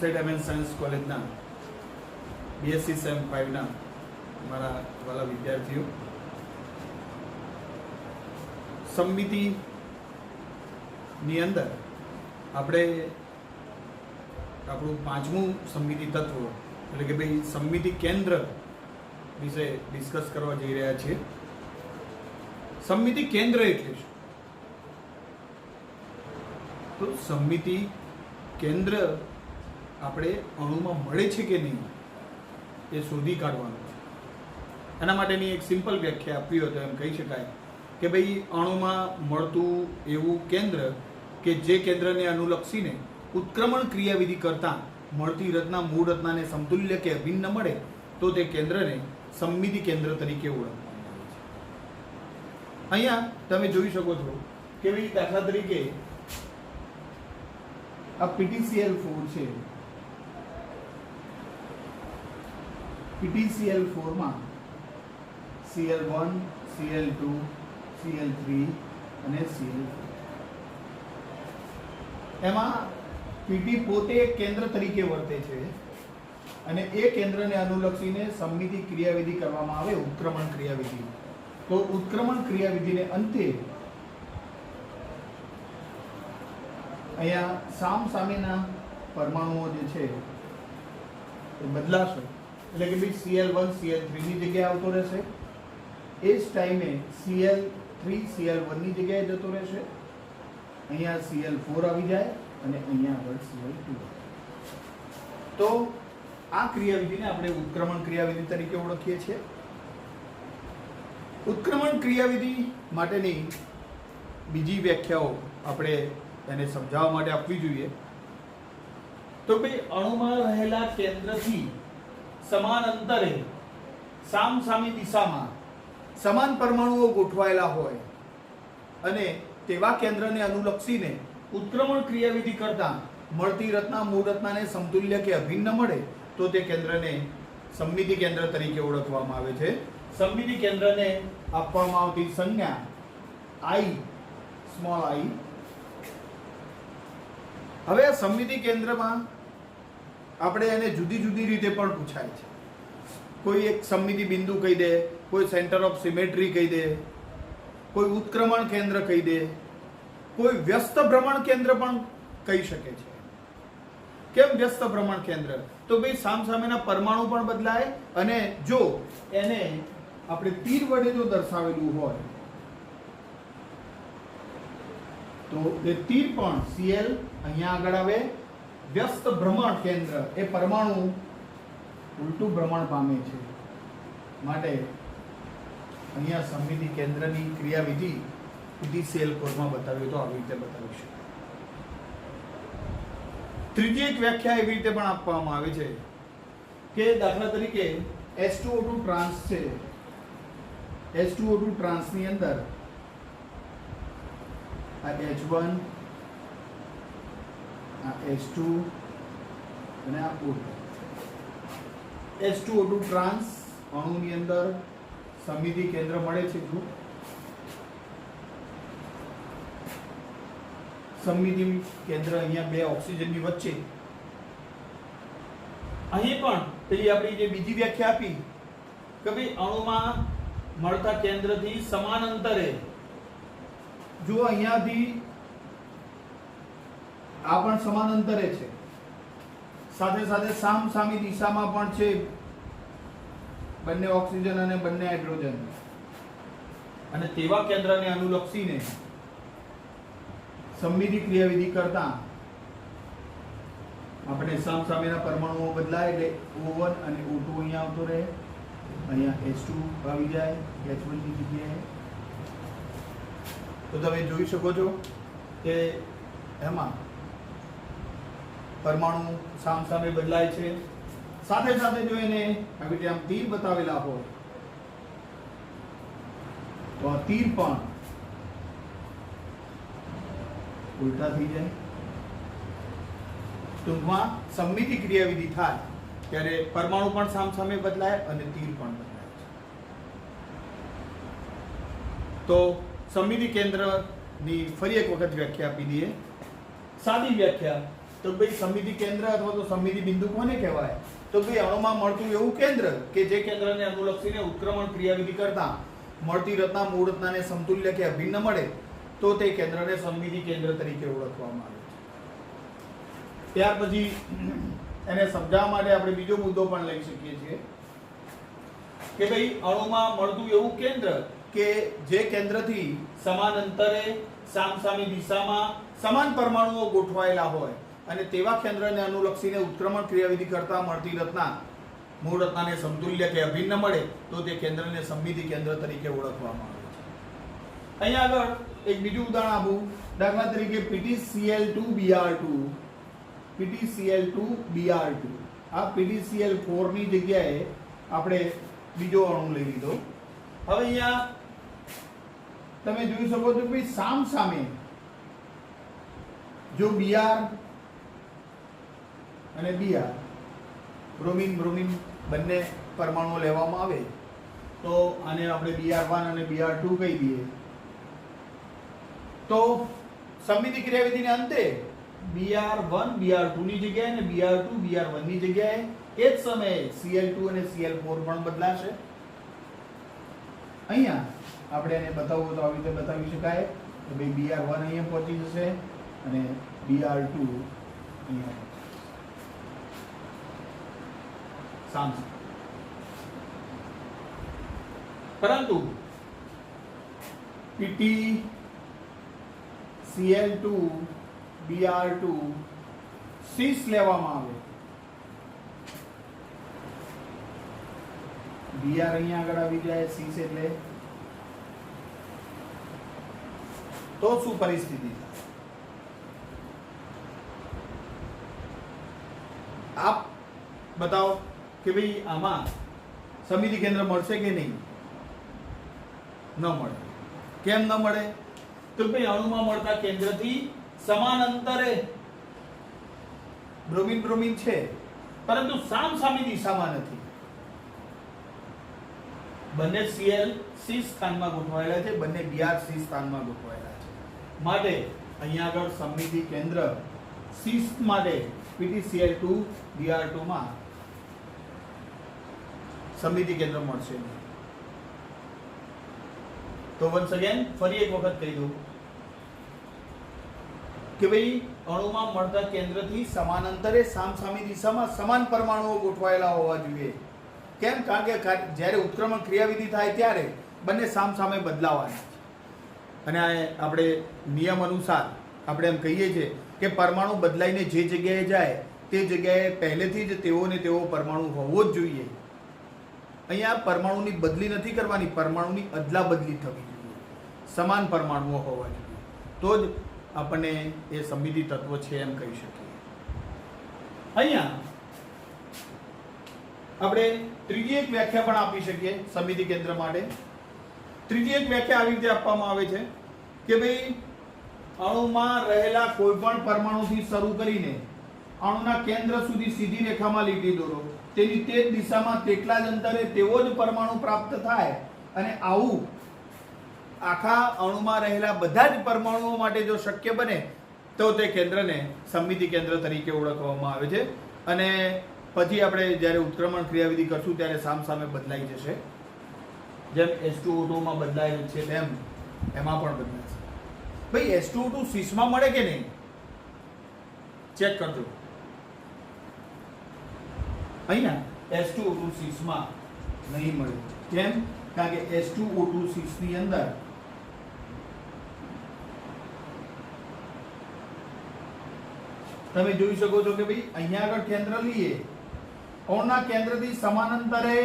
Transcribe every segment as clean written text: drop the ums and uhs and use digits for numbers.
Set MN science કોલેજના BSc same 5ના મારા વાલા વિદ્યાર્થીઓ, સમમિતિની અંદર આપણે આપણું પાંચમું સમમિતિ તત્વ એટલે કે ભાઈ સમમિતિ કેન્દ્ર વિશે ડિસ્કસ કરવા જઈ રહ્યા છીએ. સમમિતિ કેન્દ્ર એટલે શું? તો સમમિતિ કેન્દ્ર આપણે અણુમાં મળે છે કે નહીં એ શોધી કાઢવાનું છે. એના માટેની એક સિમ્પલ વ્યાખ્યા આપવી હોય તો એમ કહી શકાય કે ભાઈ અણુમાં મળતું એવું કેન્દ્ર કે જે કેન્દ્રને અનુલક્ષીને ઉત્ક્રમણ ક્રિયાવિધિ કરતાં મળતી રચના મૂળ રચનાને સમતુલ્ય કે અભિન્ન મળે તો તે કેન્દ્રને સમમિતિ કેન્દ્ર તરીકે ઓળખવામાં આવે છે. અહીંયા તમે જોઈ શકો છો કે ભાઈ દાખલા તરીકે આ PTCl4 છે. PTCl4 માં Cl1, Cl2, Cl3 અને Cl4. એમાં PT પોતે એક કેન્દ્ર તરીકે વર્તે છે અને એ કેન્દ્રને અનુલક્ષીને સમમિતિ ક્રિયાવિધિ કરવામાં આવે, ઉત્ક્રમણ ક્રિયાવિધિ. તો ઉત્ક્રમણ ક્રિયાવિધિને અંતે અહીંયા સામસામેના પરમાણુઓ જે છે એ બદલાશે. એટલે કે ભાઈ Cl1 Cl3 ની જગ્યાએ આવતો રહેશે, એ જ ટાઈમે Cl3 Cl1 ની જગ્યાએ જતો રહેશે, અહીંયા Cl4 આવી જાય અને અહીંયા આગળ Cl2. તો આ ક્રિયાવિધિને આપણે ઉત્ક્રમણ ક્રિયાવિધિ તરીકે ઓળખીએ છીએ. ઉત્ક્રમણ ક્રિયાવિધિ માટેની બીજી વ્યાખ્યાઓ આપણે એને સમજાવવા માટે આપવી જોઈએ. તો ભાઈ અણુમાં રહેલા કેન્દ્રથી સમાન અંતરે સામસામી દિશામાં સમાન પરમાણુઓ ગોઠવાયેલા હોય અને તેવા કેન્દ્રને અનુલક્ષીને ઉત્ક્રમણ ક્રિયાવિધિ કરતા મળતી રચના મૂળ રચનાને સમતુલ્ય કે અભિન્ન મળે તો તે કેન્દ્રને સમમિતિ કેન્દ્ર તરીકે ઓળખવામાં આવે છે. સમમિતિ કેન્દ્રને આપવામાં આવતી સંજ્ઞા I, સ્મોલ I. હવે આ સમમિતિ કેન્દ્રમાં આપણે એને જુદી જુદી રીતે પણ પૂછાય છે. કોઈ એક સમમિતિ બિંદુ કહી દે, કોઈ સેન્ટર ઓફ સિમેટ્રી કહી દે, કોઈ ઉત્ક્રમણ કેન્દ્ર કહી દે, કોઈ વ્યસ્ત ભ્રમણ કેન્દ્ર પણ કહી શકે છે. કેમ વ્યસ્ત ભ્રમણ કેન્દ્ર? તો ભાઈ સામસામેના પરમાણુ પણ બદલાય અને જો એને આપણે તીર વડે જો દર્શાવેલું હોય તો એ તીર પણ Cl અહીંયા આગળ આવે. વ્યસ્ત ભ્રમણ કેન્દ્ર એ પરમાણુ ઉલટું ભ્રમણ પામે છે, માટે અહીંયા સમમિતિ કેન્દ્રની ક્રિયાવિધિ PTCl4 માં બતાવ્યું તો આવી રીતે બતાવી શકાય. ત્રીજી એક વ્યાખ્યા એવી રીતે પણ આપવામાં આવે છે કે દાખલા તરીકે H2O2 ટ્રાન્સ છે. H2O2 ટ્રાન્સની અંદર આ H1, આ H2 અને આ O2. H2O2 ટ્રાન્સ અણુની અંદર સમમિતિ કેન્દ્ર મળે છે. સમમિતિ કેન્દ્ર અહીંયા બે ઓક્સિજનની વચ્ચે. અહીં પણ પેલી આપણી જે બીજી વ્યાખ્યા આપી કે ભાઈ અણુમાં મળતા કેન્દ્રથી સમાન અંતરે, જો અહીંયાથી આ પણ સમાન અંતરે છે, સાથે સાથે સામસામી દિશામાં પણ છે બંને ઓક્સિજન અને બંને હાઇડ્રોજન, અને તેવા કેન્દ્રને અનુલક્ષીને સમમિતિ ક્રિયાવિધિ કરતા આપણે સામસામેના પરમાણુઓ બદલાય એટલે O1 અને O2 અહીંયા આવતો રહે, અહીંયા H2 આવી જાય H1 ની જગ્યાએ. તો તમે જોઈ શકો છો કે એમાં પરમાણુ સામસામે બદલાય છે. સાથે સાથે જો એને આવી રીતે આમ તીર બતાવેલા હોય તો આ તીર પણ ઉલટા થઈ જાય. ટૂંકમાં સમમિતિ ક્રિયાવિધિ થાય ત્યારે પરમાણુ પણ સામસામે બદલાય અને તીર પણ બદલાય છે. તો સમમિતિ કેન્દ્રની ફરી એક વખત વ્યાખ્યા આપી દઈએ. સાદી વ્યાખ્યા તો ભાઈ સમિતિ કેન્દ્ર અથવા તો સમિતિ બિંદુ કોને કહેવાય? તો ભાઈ અણુમાં મળતું એવું કેન્દ્ર કે જે કેન્દ્રને અનુલક્ષીને ઉત્ક્રમણ ક્રિયાવિધિ કરતા મળતી રચના મૂળ રચનાને સમતુલ્ય કે અભિન્ન મળે તો તે કેન્દ્રને સમિતિ કેન્દ્ર તરીકે ઓળખવામાં આવે છે. ત્યાર પછી એને સમજાવવા માટે આપણે બીજો મુદ્દો પણ લઈ શકીએ છીએ કે ભાઈ અણુમાં મળતું એવું કેન્દ્ર કે જે કેન્દ્રથી સમાન અંતરે સામસામી દિશામાં સમાન પરમાણુઓ ગોઠવાયેલા હોય અને તેવા કેન્દ્રને અનુલક્ષીને ઉત્ક્રમણ ક્રિયાવિધિ કરતા મળતી રચના મૂળ રચનાને સમતુલ્ય કે અભિન્ન મળે તો તે કેન્દ્રને સમિતિ કેન્દ્ર તરીકે ઓળખવામાં આવે છે. અહીંયા આગળ એક બીજું ઉદાહરણ આપું. દાખલા તરીકે PtCl2Br2 PtCl2Br2 આ PtCl4 ની જગ્યાએ આપણે બીજો અણુ લઈ લીધો. હવે અહીંયા તમે જોઈ શકો છો કે સામ સામે જો Br અને Br બ્રોમિન બ્રોમિન બંને પરમાણુઓ લેવામાં આવે તો આને આપણે Br1 અને Br2 કહી દઈએ. તો સમિતિ ક્રિયાવિધિને અંતે Br1 Br2 ની જગ્યાએ અને Br2 Br1 ની જગ્યાએ એ જ સમયે Cl2 અને Cl4 પણ બદલાશે. અહીંયા આપણે એને બતાવવું તો આવી રીતે બતાવી શકાય કે ભાઈ Br1 અહીંયા પહોંચી જશે અને Br2 અહીંયા સામસામે. પરંતુ PtCl2Br2 સીસ લેવામાં આવે. Br અહીંયા આગળ આવી જાય સીસ એટલે તો શું પરિસ્થિતિ? આપ બતાવો કે ભાઈ આમાં સમિતિ કેન્દ્ર મળશે કે નહીં? ન મળે. કેમ ન મળે? તો ભાઈ અણુમાં મળતા કેન્દ્રથી સમાન અંતરે બ્રોમિન બ્રોમિન છે પરંતુ સામસામી દિશામાં નથી. બંને Cl C સ્થાનમાં ગોઠવાયેલા છે, બંને Br C સ્થાનમાં ગોઠવાયેલા છે. માટે અહીંયા આગળ સમિતિ કેન્દ્ર C માટે PtCl2Br2 માં સમિતિ કેન્દ્ર મળશે નહીં. તો વન્સ અગેન ફરી એક વખત કહી દઉં કે ભાઈ અણુમાં મળતા કેન્દ્રથી સમાન અંતરે સામસામી દિશામાં સમાન પરમાણુઓ ગોઠવાયેલા હોવા જોઈએ. કેમ? કારણ કે જ્યારે ઉત્ક્રમણ ક્રિયાવિધિ થાય ત્યારે બંને સામસામે બદલાવાના છે અને આપણે નિયમ અનુસાર આપણે એમ કહીએ છીએ કે પરમાણુ બદલાઈને જે જગ્યાએ જાય તે જગ્યાએ પહેલેથી જ તેઓને તેવો પરમાણુ હોવો જ જોઈએ. અહીંયા પરમાણુની બદલી નથી કરવાની, પરમાણુની અદલા બદલી થવી જોઈએ. સમાન પરમાણુઓ હોવા જોઈએ તો જ આપણને એ સમિતિ તત્વ છે એમ કહી શકીએ. અહીંયા આપણે ત્રીજી એક વ્યાખ્યા પણ આપી શકીએ સમિતિ કેન્દ્ર માટે. ત્રીજી એક વ્યાખ્યા આવી રીતે આપવામાં આવે છે કે ભાઈ અણુમાં રહેલા કોઈ પણ પરમાણુથી શરૂ કરીને અણુના કેન્દ્ર સુધી સીધી રેખામાં લીટી દોરો. તેની તે જ દિશામાં તેટલા જ અંતરે તેવો જ પરમાણુ પ્રાપ્ત થાય અને આવું આખા અણુમાં રહેલા બધા જ પરમાણુઓ માટે જો શક્ય બને તો તે કેન્દ્રને સમિતિ કેન્દ્ર તરીકે ઓળખવામાં આવે છે. અને પછી આપણે જ્યારે ઉત્ક્રમણ ક્રિયાવિધિ કરશું ત્યારે સામસામે બદલાઈ જશે. જેમ H2O2 માં બદલાય છે તેમ એમાં પણ બદલાશે. ભાઈ H2O2 સીસમાં મળે કે નહીં? ચેક કરજો. અહીંયા H2O2 સીસમાં નહીં મળે. કેમ? કારણ કે H2O2 સીસની અંદર તમે જોઈ શકો છો કે ભાઈ અહીંયા આગળ કેન્દ્ર લઈએ, અણુના કેન્દ્રથી સમાન અંતરે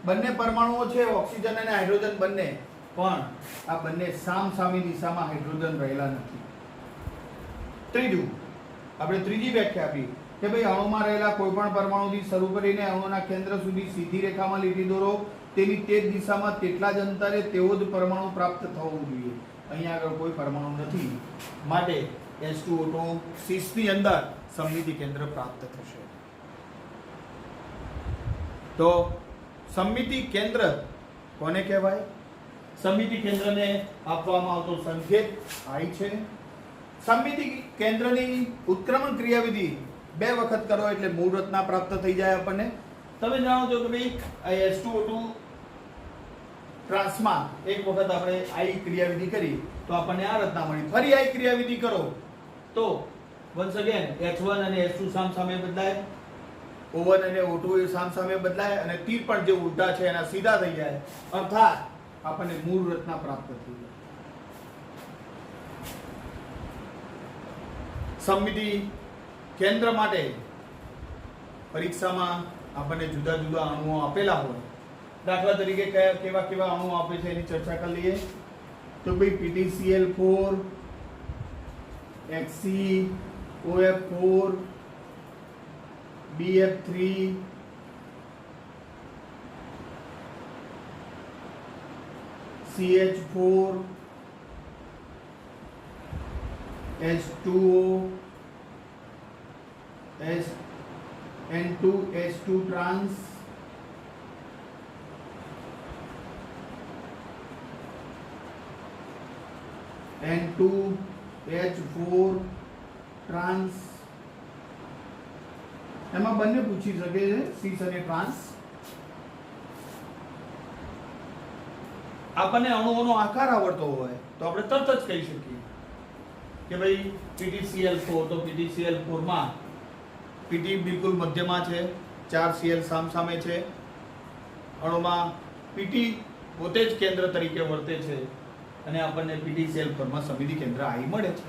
બંને પરમાણુઓ છે, ઓક્સિજન અને હાઇડ્રોજન બંને, પણ આ બંને સામસામી દિશામાં હાઇડ્રોજન રહેલા નથી. ત્રીજું આપણે ત્રીજી વ્યાખ્યા આપી કે ભાઈ અણુમાં રહેલા કોઈ પણ પરમાણુથી શરૂ કરીને અણુના કેન્દ્ર સુધી સીધી રેખામાં લીટી દોરો. તેની તે જ દિશામાં તેટલા જ અંતરે તેવો જ પરમાણુ પ્રાપ્ત થવું જોઈએ. અહીંયા આગળ કોઈ પરમાણુ નથી માટે H2O2 સીસની અંદર સમિતિ કેન્દ્ર પ્રાપ્ત થશે. તો સમિતિ કેન્દ્ર કોને કહેવાય? સમિતિ કેન્દ્રને આપવામાં આવતો સંકેત I છે. સમમિતિ કેન્દ્રની ઉત્ક્રમણ ક્રિયાવિધિ 2 વખત કરો એટલે મૂળ રચના પ્રાપ્ત થઈ જાય આપણને. તમે જાણો છો કે ભાઈ આ H2O2 ટ્રાન્સમાં એક વખત આપણે આઈ ક્રિયાવિધિ કરી તો આપણને આ રચના મળી. ફરી આઈ ક્રિયાવિધિ કરો તો once again H1 અને H2 સામસામે બદલાય, O1 અને O2 એ સામસામે બદલાય અને તીર પણ જે ઉલટા છે એના સીધા થઈ જાય, અર્થાત આપણને મૂળ રચના પ્રાપ્ત થઈ જાય. સમમિતિ કેન્દ્ર માટે પરીક્ષામાં આપણને જુદા જુદા અણુઓ આપેલા હોય. દાખલા તરીકે કેવા કેવા અણુઓ આપે છે એની ચર્ચા કરી લઈએ. તો ભાઈ PTCl4, HCOF4, BF3, CH4, H2O, N2H2 trans, N2H4 trans. એમાં બંને પૂછી શકે છે, સીસ અને ટ્રાન્સ. આપણને અણુઓનો આકાર આવડતો હોય તો આપણે તરત જ કહી શકીએ કે ભાઈ PTCl4 તો PTCl4 માં PT બિલકુલ મધ્યમાં છે, 4 Cl સામસામે છે. અણુમાં PT પોતે જ કેન્દ્ર તરીકે વર્તે છે અને આપણને PTCl4 માં સમમિતિ કેન્દ્ર આઈ મળે છે.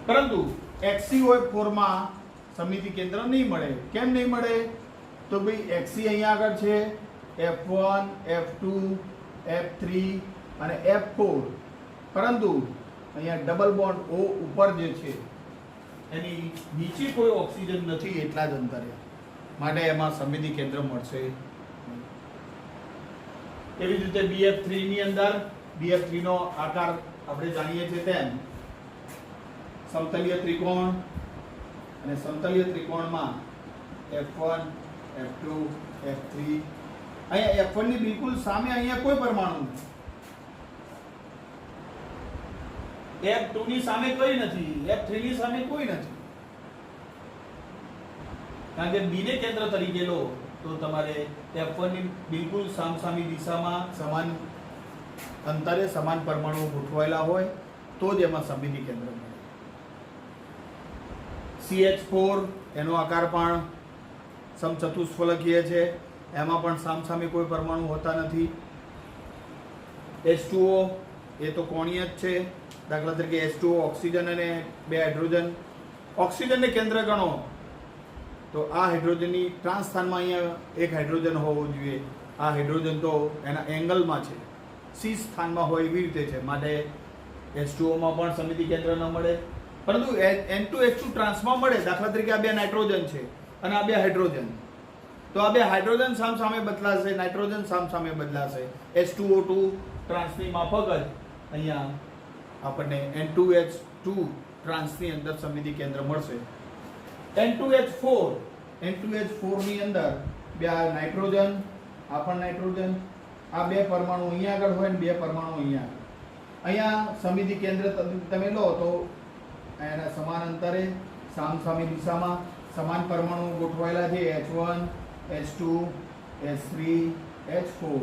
પરંતુ HCOF4 માં સમમિતિ કેન્દ્ર નહીં મળે. કેમ નહીં મળે? તો ભાઈ Hc અહીંયા આગળ છે, F1, F2, F3 અને F4, પરંતુ અહીંયા ડબલ બોન્ડ O ઉપર જે છે એની નીચે કોઈ ઓક્સિજન નથી એટલા જ અંતરે, માટે એમાં સમમિતિ કેન્દ્ર મળશે. એવી જ રીતે BF3 ની અંદર BF3 નો આકાર આપણે જાણીએ છીએ તેમ સમતલીય ત્રિકોણ, અને સમતલીય ત્રિકોણમાં F1, F2, F3. અહીંયા F1 ની બિલકુલ સામે અહીંયા કોઈ પરમાણુ નથી, F2 ની સામે કોઈ નથી, F3 ની સામે કોઈ નથી. કારણ કે B ને કેન્દ્ર તરીકે લો તો તમારે F1 ની બિલકુલ સામસામી દિશામાં સમાન અંતરે સમાન પરમાણુઓ ગોઠવાયેલા હોય તો જ એમાં સમમિતિ કેન્દ્ર મળે. CH4 એનો આકાર પણ સમચતુષ્ફલકીય છે, એમાં પણ સામસામે કોઈ પરમાણુ હોતા નથી. H2O એ તો કોણીય જ છે. દાખલા તરીકે H2O ઓક્સિજન અને 2 હાઇડ્રોજન. ઓક્સિજનને કેન્દ્ર ગણો તો આ હાઇડ્રોજનની ટ્રાન્સ સ્થાનમાં અહીંયા એક હાઇડ્રોજન હોવો જોઈએ. આ હાઇડ્રોજન તો એના એંગલમાં છે, સી સ્થાનમાં હોય એવી રીતે છે, માટે H2O માં પણ સમમિતિ કેન્દ્ર ન મળે. પરંતુ N2H2 ટ્રાન્સમાં મળે. દાખલા તરીકે આ 2 નાઇટ્રોજન છે અને આ 2 હાઇડ્રોજન, તો આ 2 હાઇડ્રોજન સામસામે બદલાશે, નાઇટ્રોજન સામસામે બદલાશે. H2O2 ટ્રાન્સની માફક જ અહીંયા આપણને N2H2 ટ્રાન્સની અંદર સમમિતિ કેન્દ્ર મળશે. N2H4 ની અંદર 2 નાઇટ્રોજન, આ પણ નાઇટ્રોજન, આ 2 પરમાણુ અહીંયા આગળ હોય ને 2 પરમાણુ અહીંયા આગળ. અહીંયા સમમિતિ કેન્દ્ર તમે લો તો એના સમાન અંતરે સામસામી દિશામાં સમાન પરમાણુ ગોઠવાયેલા છે, H1, H2, H3, H4.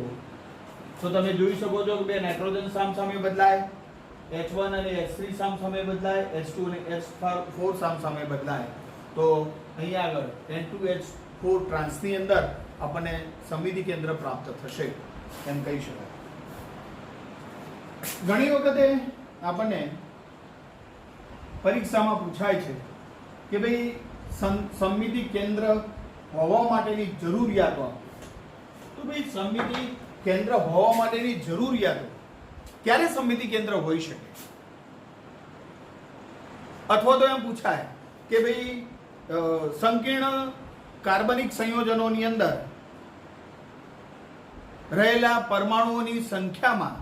તો તમે જોઈ શકો છો કે 2 નાઇટ્રોજન સામસામે બદલાય, H1 અને H3 સામસામે બદલાય, H2 અને H4 સામસામે બદલાય. તો અહીંયા આગળ N2H4 ટ્રાન્સની અંદર આપણને સમમિતિ કેન્દ્ર પ્રાપ્ત થશે એમ કહી શકાય. ઘણી વખતે આપણને પરીક્ષામાં પૂછાય છે કે ભાઈ સમમિતિ કેન્દ્ર હોવા માટેની જરૂરિયાતો આપો. તો ભાઈ સમમિતિ કેન્દ્ર હોવા માટેની જરૂરિયાતો ક્યારે સમમિતિ કેન્દ્ર હોઈ શકે? અથવા તો એમ પૂછાય કે ભાઈ સંકીર્ણ કાર્બનિક સંયોજનોની અંદર રહેલા પરમાણુઓની સંખ્યામાં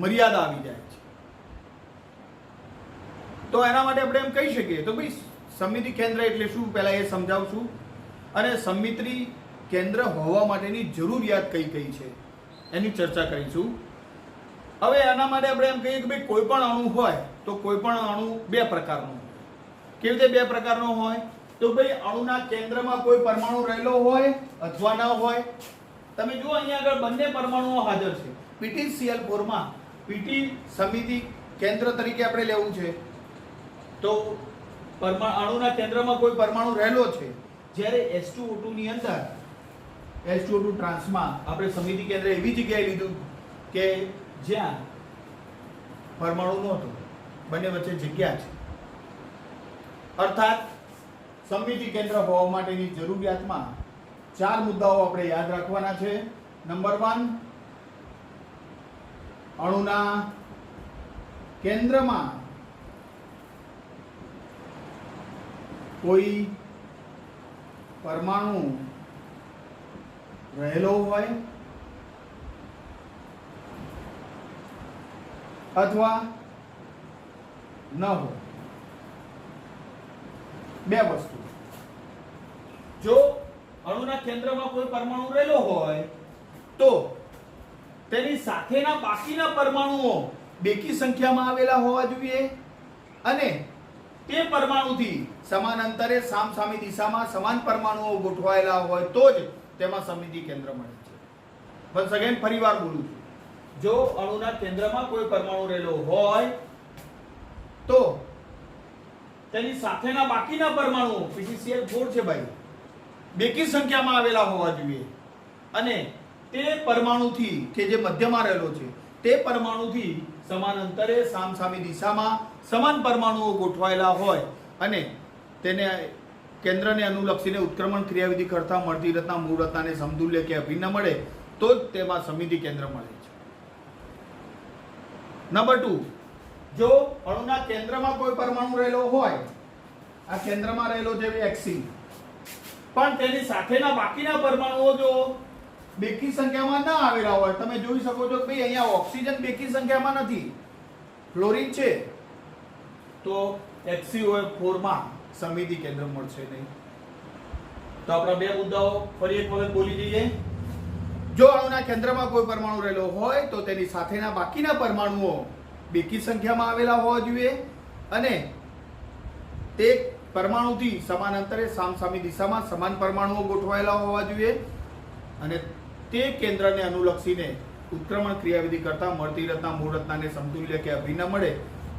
મર્યાદા આવી જાય છે, તો એના માટે આપણે એમ કહી શકીએ તો ભાઈ સમમિતિ કેન્દ્ર એટલે શું, પહેલા એ સમજાવું છું, અને સમમિતિ કેન્દ્ર હોવા માટેની જરૂરિયાત કઈ કઈ છે એની ચર્ચા કરીશું. હવે આના માટે આપણે એમ કહીએ કે ભાઈ કોઈ પણ અણુ હોય તો કોઈ પણ અણુ બે પ્રકારનો હોય. કેવી રીતે બે પ્રકારનો હોય? તો ભાઈ અણુના કેન્દ્રમાં કોઈ પરમાણુ રહેલો હોય અથવા ન હોય. તમે જુઓ અહીંયા આગળ બંને પરમાણુઓ હાજર છે. PtCl4 માં Pt સમિતિ કેન્દ્ર તરીકે આપણે લેવું છે તો અણુના કેન્દ્રમાં કોઈ પરમાણુ રહેલો છે. જ્યારે H2O2 ની અંદર H2O2 ટ્રાન્સમાં આપણે સમિતિ કેન્દ્ર એવી જગ્યાએ લીધું કે જ્યાં પરમાણુ નહોતો, બંને વચ્ચે જગ્યા છે. અર્થાત સમિતિ કેન્દ્ર હોવા માટેની જરૂરિયાતમાં 4 મુદ્દાઓ આપણે યાદ રાખવાના છે. નંબર 1, અણુના કેન્દ્રમાં કોઈ પરમાણુ રહેલો હોય અથવા ન હોય. બે વસ્તુ. જો અણુના કેન્દ્રમાં કોઈ પરમાણુ રહેલો હોય તો તેની સાથેના બાકીના પરમાણુઓ બેકી સંખ્યામાં આવેલા હોવા જોઈએ અને તે પરમાણુથી સમાન અંતરે સામસામી દિશામાં સમાન પરમાણુઓ ગોઠવાયેલા હોય તો જ તેમાં સમિતિ કેન્દ્ર મળે છે. બસ અગેન ફરીવાર બોલું છું. જો અણુના કેન્દ્રમાં કોઈ પરમાણુ રહેલો હોય તો તેની સાથેના બાકીના પરમાણુઓ PtCl4 છે ભાઈ, બેકી સંખ્યામાં આવેલા હોવા જોઈએ અને તે પરમાણુથી કે જે મધ્યમાં રહેલો છે તે પરમાણુથી સમાન અંતરે સામસામી દિશામાં સમાન પરમાણુઓ ગોઠવાયેલા હોય અને તેને કેન્દ્રને અનુલક્ષીને ઉત્ક્રમણ ક્રિયાવિધિ કરતા મળતી રચના મૂળ રચનાને સમતુલ્ય કે અભિન્ન મળે તો જ તેમાં સમિતિ કેન્દ્ર મળે છે. નંબર 2, જો અણુના કેન્દ્રમાં કોઈ પરમાણુ રહેલો હોય, આ કેન્દ્રમાં રહેલો છે Hc, પણ તેની સાથેના બાકીના પરમાણુઓ જો બેકી સંખ્યામાં ના આવેલા હોય, તમે જોઈ શકો છો કે ભાઈ અહીંયા ઓક્સિજન બેકી સંખ્યામાં નથી, ફ્લોરિન છે, તો HCOF4 માં સમિતિ કેન્દ્ર મળશે નહીં. તો આપણા બે મુદ્દાઓ ફરી એક વખત બોલી જઈએ. જો અણુના કેન્દ્રમાં કોઈ પરમાણુ રહેલો હોય તો તેની સાથેના બાકીના પરમાણુઓ બેકી સંખ્યામાં આવેલા હોવા જોઈએ અને તે પરમાણુથી સમાન અંતરે સામસામી દિશામાં સમાન પરમાણુઓ ગોઠવાયેલા હોવા જોઈએ અને તે કેન્દ્રને અનુલક્ષીને ઉત્ક્રમણ ક્રિયાવિધિ કરતા મળતી રચના મૂળ રચનાને સમતુલ્ય કે અભિન્ન મળે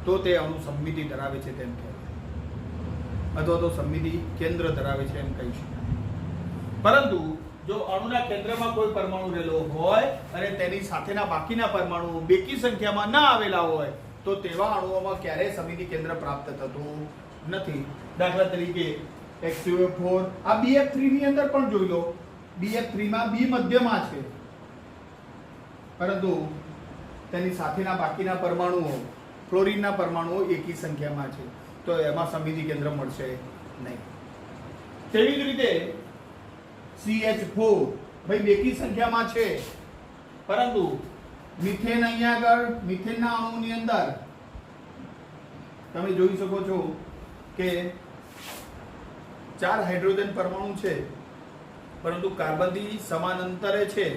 તો તે અણુ સમિતિ ધરાવે છે તેમ કહેવાય અથવા તો સમિતિ કેન્દ્ર ધરાવે છે એમ કહી શકાય. પરંતુ જો અણુના કેન્દ્રમાં કોઈ પરમાણુ રહેલો હોય અને તેની સાથેના બાકીના પરમાણુઓ બેકી સંખ્યામાં ના આવેલા હોય તો તેવા અણુઓમાં ક્યારેય સમિતિ કેન્દ્ર પ્રાપ્ત થતું નથી. દાખલા તરીકે HCOF4, આ BF3 ની અંદર પણ જોઈ લો, BF3 માં B મધ્યમાં છે પરંતુ તેની સાથેના બાકીના પરમાણુઓ ફ્લોરિનના પરમાણુઓ એકી સંખ્યામાં છે તો એમાં સમિતિ કેન્દ્ર મળશે નહીં. તેવી જ રીતે CH4 ભાઈ બેકી સંખ્યામાં છે પરંતુ મિથેન અહીંયા આગળ મિથેનના અણુની અંદર તમે જોઈ શકો છો કે 4 હાઇડ્રોજન પરમાણુ છે પરંતુ કાર્બનથી સમાન અંતરે છે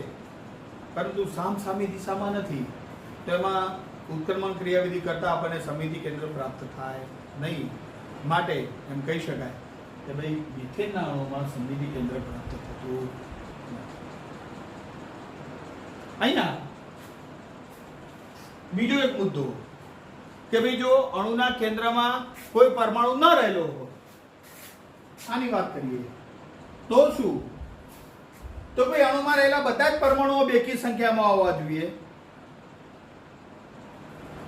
પરંતુ સામસામી દિશામાં નથી. તો એમાં ઉત્ક્રમણ ક્રિયાવિધિ કરતા આપણને સમિતિ કેન્દ્ર પ્રાપ્ત થાય નહીં. માટે એમ કહી શકાય કે ભાઈ મિથેનના અણુમાં સમિતિ કેન્દ્ર પ્રાપ્ત થતું નથી. અહીંયા બીજો એક મુદ્દો કે ભાઈ જો અણુના કેન્દ્રમાં કોઈ પરમાણુ ન રહેલો હોય, આની વાત કરીએ તો શું? તો ભાઈ અણુમાં રહેલા બધા જ પરમાણુઓ બેકી સંખ્યામાં હોવા જોઈએ.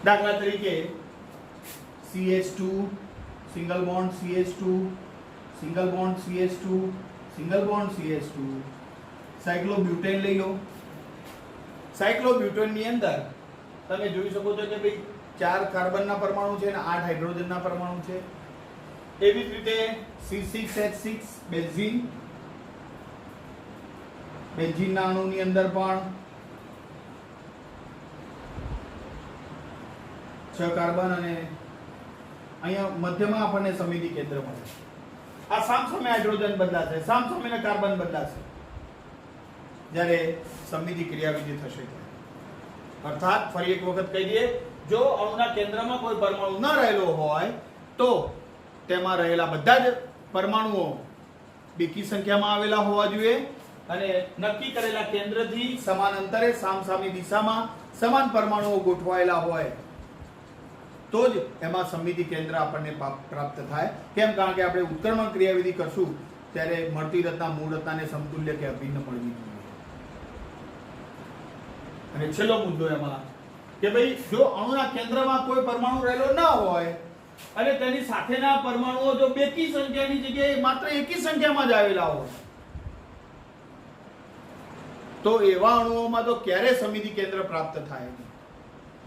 દાખલા તરીકે CH2 single bond CH2 single bond CH2 single bond CH2, cyclobutane લઈ લો. સાયક્લોબ્યુટેન ની અંદર તમે જોઈ શકો છો કે ભાઈ 4 કાર્બનના પરમાણુ છે અને 8 હાઇડ્રોજનના પરમાણુ છે. એવી જ રીતે C6H6 બેન્ઝીન, બેન્ઝીનના અણુની અંદર પણ 6 કાર્બન અને અહીંયા મધ્યમાં આપણને સમિતિ કેન્દ્ર મળે છે. આ સામસામે હાઇડ્રોજન બદલાશે, સામસામેના કાર્બન બદલાશે જ્યારે સમિતિ ક્રિયાવિધિ થશે. અર્થાત ફરી એક વખત કહી દઈએ જો અણુના કેન્દ્રમાં કોઈ પરમાણુ ન રહેલો હોય તો તેમાં રહેલા બધા જ પરમાણુઓ બેકી સંખ્યામાં આવેલા હોવા જોઈએ અને નક્કી કરેલા કેન્દ્રથી સમાન અંતરે સામસામી દિશામાં સમાન પરમાણુઓ ગોઠવાયેલા હોય તો જ એમાં સમમિતિ કેન્દ્ર આપણને પ્રાપ્ત થાય. કેમ? કારણ કે આપણે ઉત્ક્રમણ ક્રિયાવિધિ કરશું ત્યારે મળતી રચના મૂળ રચનાને સમતુલ્ય કે અભિન્ન મળવી જોઈએ. અને છેલ્લો મુદ્દો એમાં કે ભાઈ જો અણુના કેન્દ્રમાં કોઈ પરમાણુ રહેલો ન હોય અને તેની સાથેના પરમાણુઓ જો બેકી સંખ્યાની જગ્યાએ માત્ર એકી સંખ્યામાં જ આવેલા હોય તો એવા અણુઓમાં તો ક્યારે સમમિતિ કેન્દ્ર પ્રાપ્ત થાય નહીં.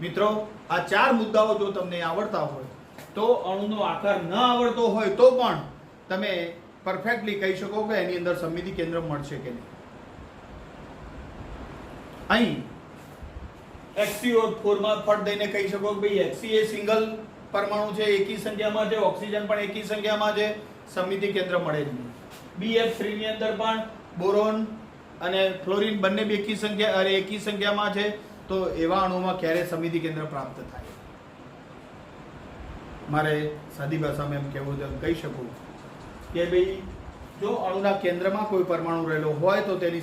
મિત્રો, આ 4 મુદ્દાઓ જો તમને આવડતા હોય તો અણુનો આકાર ન આવડતો હોય તો પણ તમે પરફેક્ટલી કહી શકો કે એની અંદર સમમિતિ કેન્દ્ર મળશે કે નહીં. અહીં HCO4 માં ફટ દઈને કહી શકો કે ભાઈ HC એ સિંગલ પરમાણુ છે, એકી સંખ્યામાં છે, ઓક્સિજન પણ એકી સંખ્યામાં છે, સમમિતિ કેન્દ્ર મળે જ નહીં. BF3 ની અંદર પણ બોરોન અને ફ્લોરિન બંને બેકી સંખ્યા અને એકી સંખ્યામાં છે તો એવા અણુમાં ક્યારે સમમિતિ કેન્દ્ર પ્રાપ્ત થાય? મારે સાદી ભાષામાં એમ કહેવું છે, કહી શકું કે ભાઈ જો અણુના કેન્દ્રમાં કોઈ પરમાણુ રહેલો હોય તો તેની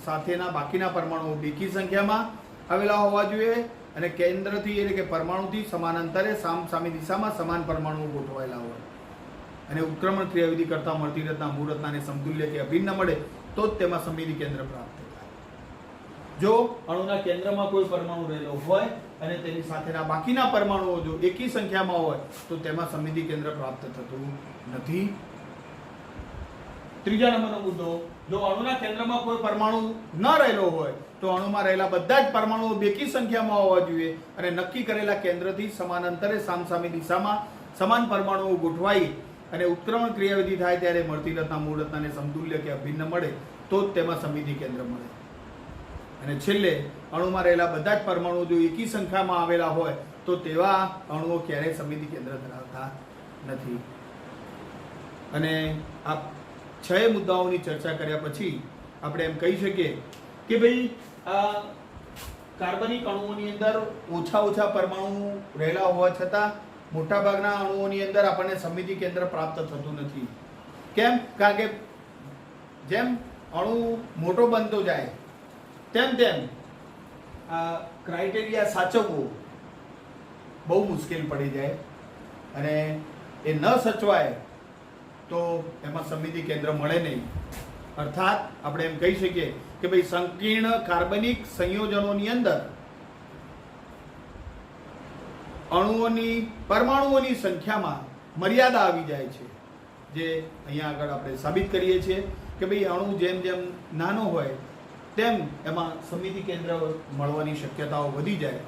સાથેના બાકીના પરમાણુઓ બેકી સંખ્યામાં આવેલા હોવા જોઈએ અને કેન્દ્રથી એટલે કે પરમાણુથી સમાન અંતરે સામસામી દિશામાં સમાન પરમાણુઓ ગોઠવાયેલા હોય અને ઉત્ક્રમણ ક્રિયાવિધિ કરતા મળતી રચના મૂળ રચનાને સમતુલ્ય કે અભિન્ન મળે તો જ તેમાં સમમિતિ કેન્દ્ર પ્રાપ્ત થાય. જો અણુના કેન્દ્રમાં કોઈ પરમાણુ રહેલો હોય અને તેની સાથેના બાકીના પરમાણુઓ જો એકી સંખ્યામાં હોય તો તેમાં સમમિતિ કેન્દ્ર પ્રાપ્ત થતું નથી. ત્રીજા નંબરનો મુદ્દો, જો અણુના કેન્દ્રમાં કોઈ પરમાણુ ન રહેલો હોય તો અણુમાં રહેલા બધા જ પરમાણુઓ બેકી સંખ્યામાં હોવા જોઈએ અને નક્કી કરેલા કેન્દ્રથી સમાન અંતરે સામસામી દિશામાં સમાન પરમાણુઓ ગોઠવાઈ અને ઉત્ક્રમણ ક્રિયાવિધિ થાય ત્યારે મળતી રચના મૂળ રચનાને સમતુલ્ય કે અભિન્ન મળે તો જ તેમાં સમમિતિ કેન્દ્ર મળે. અને છેલ્લે અણુમાં રહેલા બધા જ પરમાણુઓ જો એકી સંખ્યામાં આવેલા હોય તો તેવા અણુઓ ક્યારેય સમમિતિ કેન્દ્ર ધરાવતા નથી. અને આ 6 મુદ્દાઓની ચર્ચા કર્યા પછી આપણે એમ કહી શકીએ કે ભાઈ આ કાર્બનિક અણુઓની અંદર ઓછા પરમાણુ રહેલા હોવા છતાં મોટાભાગના અણુઓની અંદર આપણને સમમિતિ કેન્દ્ર પ્રાપ્ત થતું નથી. કેમ? કારણ કે જેમ અણુ મોટો બનતો જાય તેમ આ ક્રાઇટેરિયા સાચવવો બહુ મુશ્કેલ પડી જાય અને એ ન સચવાય તો એમાં સમમિતિ કેન્દ્ર મળે નહીં. અર્થાત આપણે એમ કહી શકીએ કે ભાઈ સંકીર્ણ કાર્બનિક સંયોજનોની અંદર પરમાણુઓની સંખ્યામાં મર્યાદા આવી જાય છે, જે અહીંયા આગળ આપણે સાબિત કરીએ છીએ કે ભાઈ અણુ જેમ જેમ નાનો હોય તેમ એમાં સમમિતિ કેન્દ્ર મળવાની શક્યતાઓ વધી જાય.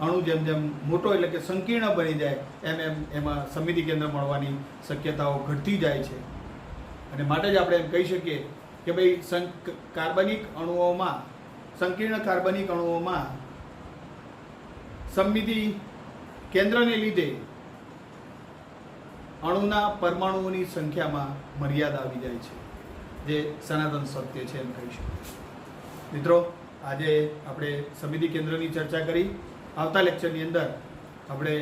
અણુ જેમ જેમ મોટો એટલે કે સંકીર્ણ બની જાય એમ એમાં સમમિતિ કેન્દ્ર મળવાની શક્યતાઓ ઘટતી જાય છે. અને માટે જ આપણે એમ કહી શકીએ કે ભાઈ સંકીર્ણ કાર્બનિક અણુઓમાં સમમિતિ કેન્દ્રને લીધે અણુના પરમાણુઓની સંખ્યામાં મર્યાદા આવી જાય છે, જે સનાતન સત્ય છે એમ કહી શકીએ. મિત્રો, આજે આપણે સમમિતિ કેન્દ્રની ચર્ચા કરી. આવતા લેક્ચરની અંદર આપણે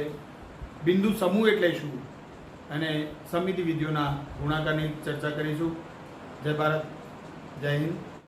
બિંદુ સમૂહ એટલે શું અને સમમિતિ વિધિઓના ગુણાકારની ચર્ચા કરીશું. જય ભારત, જય હિન્દ.